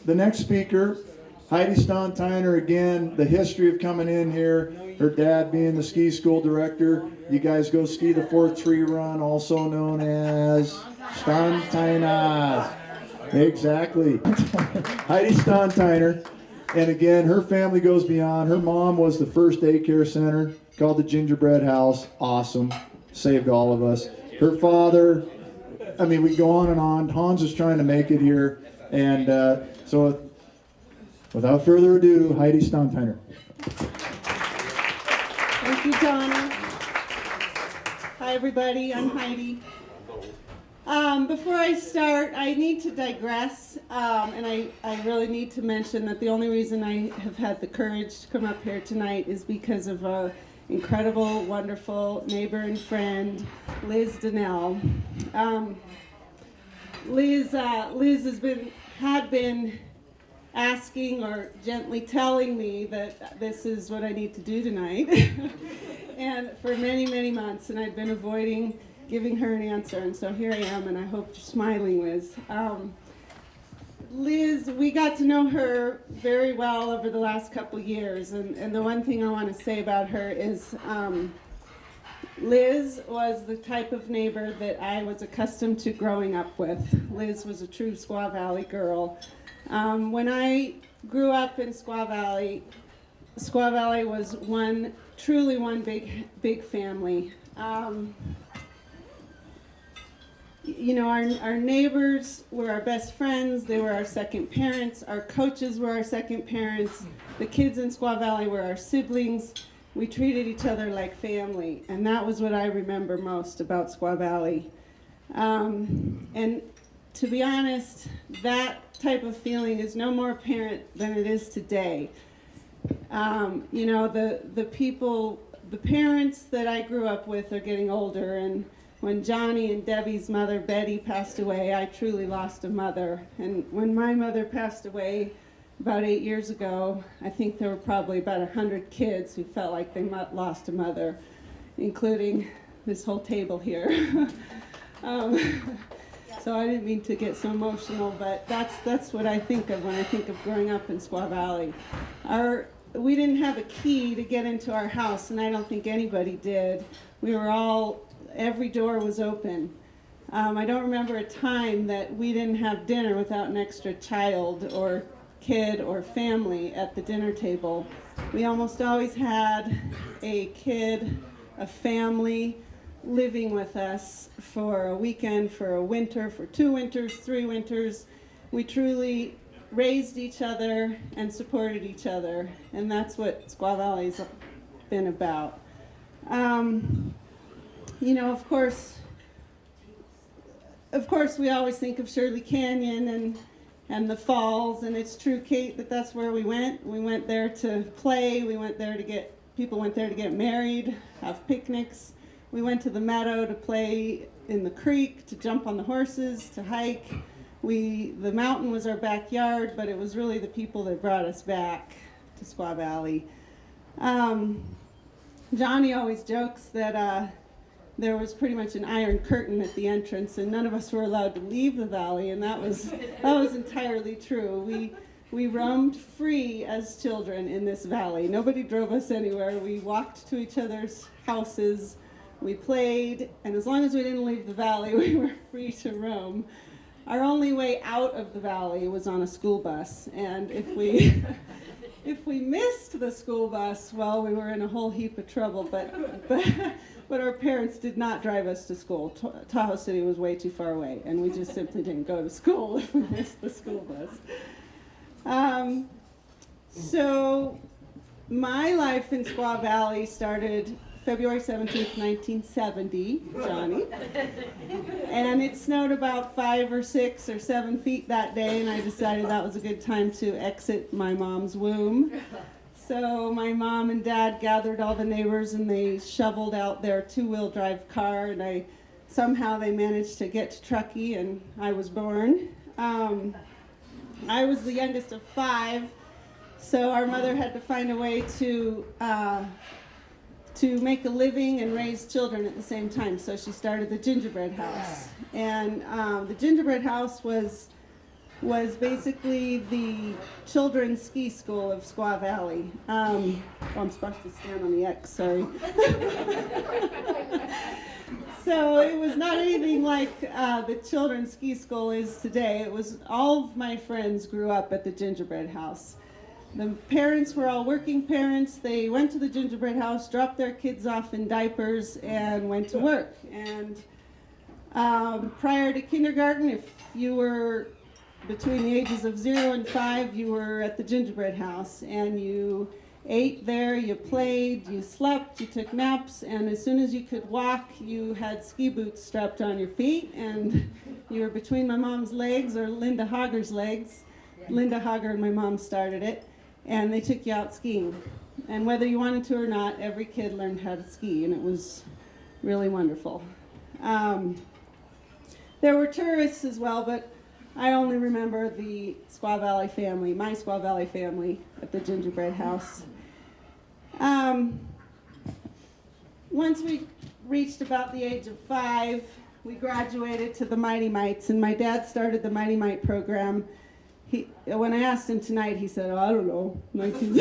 the next speaker, Heidi Standteiner, again, the history of coming in here, her dad being the ski school director. You guys go ski the 4th tree run, also known as Standteiner. Exactly. Heidi Standteiner. And again, her family goes beyond. Her mom was the first daycare center called the Gingerbread House. Awesome. Saved all of us. Her father, I mean, we go on and on. Hans is trying to make it here. And so without further ado, Heidi Standteiner. Thank you, Donna. Hi, everybody. I'm Heidi. Before I start, I need to digress, and I really need to mention that the only reason I have had the courage to come up here tonight is because of an incredible, wonderful neighbor and friend, Liz Donnell. Liz had been asking or gently telling me that this is what I need to do tonight, and for many, many months, and I'd been avoiding giving her an answer, and so here I am, and I hope you're smiling, Liz. Liz, we got to know her very well over the last couple years, and the one thing I want to say about her is Liz was the type of neighbor that I was accustomed to growing up with. Liz was a true Squaw Valley girl. When I grew up in Squaw Valley was truly one big family. You know, our neighbors were our best friends. They were our second parents. Our coaches were our second parents. The kids in Squaw Valley were our siblings. We treated each other like family, and that was what I remember most about Squaw Valley. And to be honest, that type of feeling is no more apparent than it is today. You know, the parents that I grew up with are getting older, and when Johnny and Debbie's mother, Betty, passed away, I truly lost a mother. And when my mother passed away about 8 years ago, I think there were probably about 100 kids who felt like they lost a mother, including this whole table here. So I didn't mean to get so emotional, but that's what I think of when I think of growing up in Squaw Valley. We didn't have a key to get into our house, and I don't think anybody did. Every door was open. I don't remember a time that we didn't have dinner without an extra child or kid or family at the dinner table. We almost always had a kid, a family living with us for a weekend, for a winter, for 2 winters, 3 winters. We truly raised each other and supported each other, and that's what Squaw Valley's been about. You know, of course, we always think of Shirley Canyon and the falls, and it's true, Kate, that's where we went. We went there to play. People went there to get married, have picnics. We went to the meadow to play in the creek, to jump on the horses, to hike. The mountain was our backyard, but it was really the people that brought us back to Squaw Valley. Johnny always jokes that there was pretty much an iron curtain at the entrance, and none of us were allowed to leave the valley, and that was entirely true. We roamed free as children in this valley. Nobody drove us anywhere. We walked to each other's houses. We played, and as long as we didn't leave the valley, we were free to roam. Our only way out of the valley was on a school bus, and if we missed the school bus, well, we were in a whole heap of trouble, but our parents did not drive us to school. Tahoe City was way too far away, and we just simply didn't go to school if we missed the school bus. So my life in Squaw Valley started February 17th, 1970, Johnny. And it snowed about 5 or 6 or 7 feet that day, and I decided that was a good time to exit my mom's womb. So my mom and dad gathered all the neighbors, and they shoveled out their 2-wheel drive car, and somehow they managed to get to Truckee, and I was born. I was the youngest of 5, so our mother had to find a way to make a living and raise children at the same time. So she started the Gingerbread House. And the Gingerbread House was was basically the children's ski school of Squaw Valley. Oh, I'm supposed to stand on the X, sorry. So it was not anything like the children's ski school is today. It was, all of my friends grew up at the gingerbread house. The parents were all working parents. They went to the gingerbread house, dropped their kids off in diapers, and went to work. And prior to kindergarten, if you were between the ages of 0 and 5, you were at the gingerbread house, and you ate there, you played, you slept, you took naps, and as soon as you could walk, you had ski boots strapped on your feet, and you were between my mom's legs, or Linda Hogger's legs. Linda Hogger and my mom started it, and they took you out skiing. And whether you wanted to or not, every kid learned how to ski, and it was really wonderful. There were tourists as well, but I only remember the Squaw Valley family, my Squaw Valley family at the gingerbread house. Once we reached about the age of 5, we graduated to the Mighty Mites, and my dad started the Mighty Mite program. When I asked him tonight, he said, oh, I don't know, I think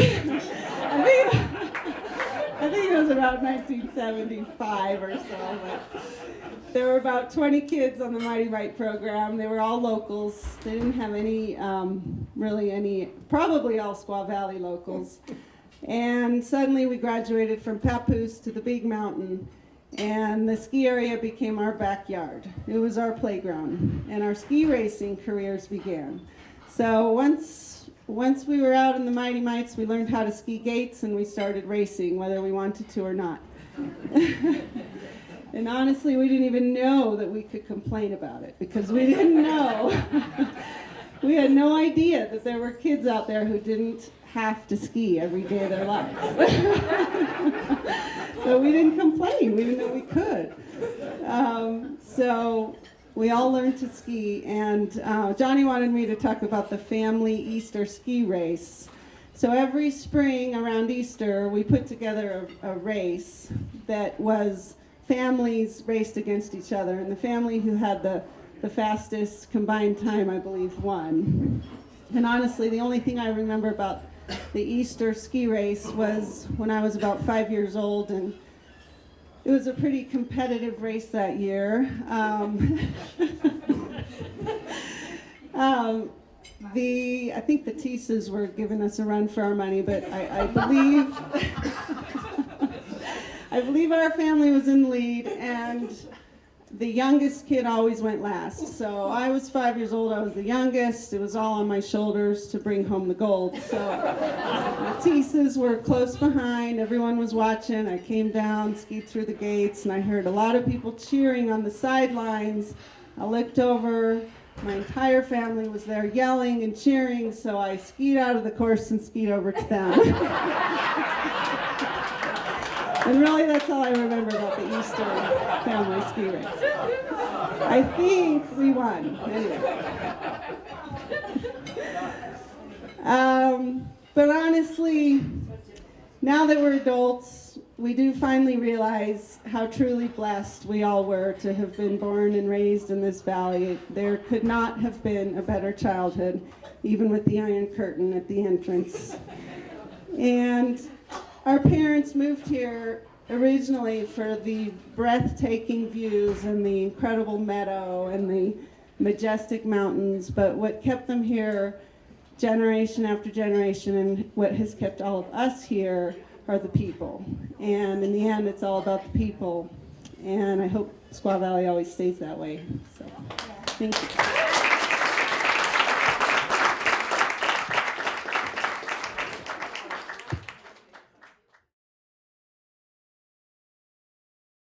it was about 1975 or so. But there were about 20 kids on the Mighty Mite program. They were all locals. They didn't have any, probably all Squaw Valley locals. And suddenly we graduated from Papoose to the Big Mountain, and the ski area became our backyard. It was our playground, and our ski racing careers began. So once we were out in the Mighty Mites, we learned how to ski gates, and we started racing, whether we wanted to or not. And honestly, we didn't even know that we could complain about it, because we didn't know. We had no idea that there were kids out there who didn't have to ski every day of their lives. So we didn't complain. We didn't know we could. So we all learned to ski, and Johnny wanted me to talk about the family Easter ski race. So every spring around Easter, we put together a race that was families raced against each other, and the family who had the fastest combined time, I believe, won. And honestly, the only thing I remember about the Easter ski race was when I was about 5 years old, and it was a pretty competitive race that year. I think the Teeses were giving us a run for our money, but I believe I believe our family was in the lead, and the youngest kid always went last. So I was 5 years old, I was the youngest. It was all on my shoulders to bring home the gold. So the Teeses were close behind, everyone was watching. I came down, skied through the gates, and I heard a lot of people cheering on the sidelines. I looked over, my entire family was there yelling and cheering, so I skied out of the course and skied over to them. And really, that's all I remember about the Easter family ski race. I think we won, anyway. But honestly, now that we're adults, we do finally realize how truly blessed we all were to have been born and raised in this valley. There could not have been a better childhood, even with the Iron Curtain at the entrance. And our parents moved here originally for the breathtaking views and the incredible meadow and the majestic mountains, but what kept them here generation after generation, and what has kept all of us here, are the people. And in the end, it's all about the people. And I hope Squaw Valley always stays that way. So, thank you.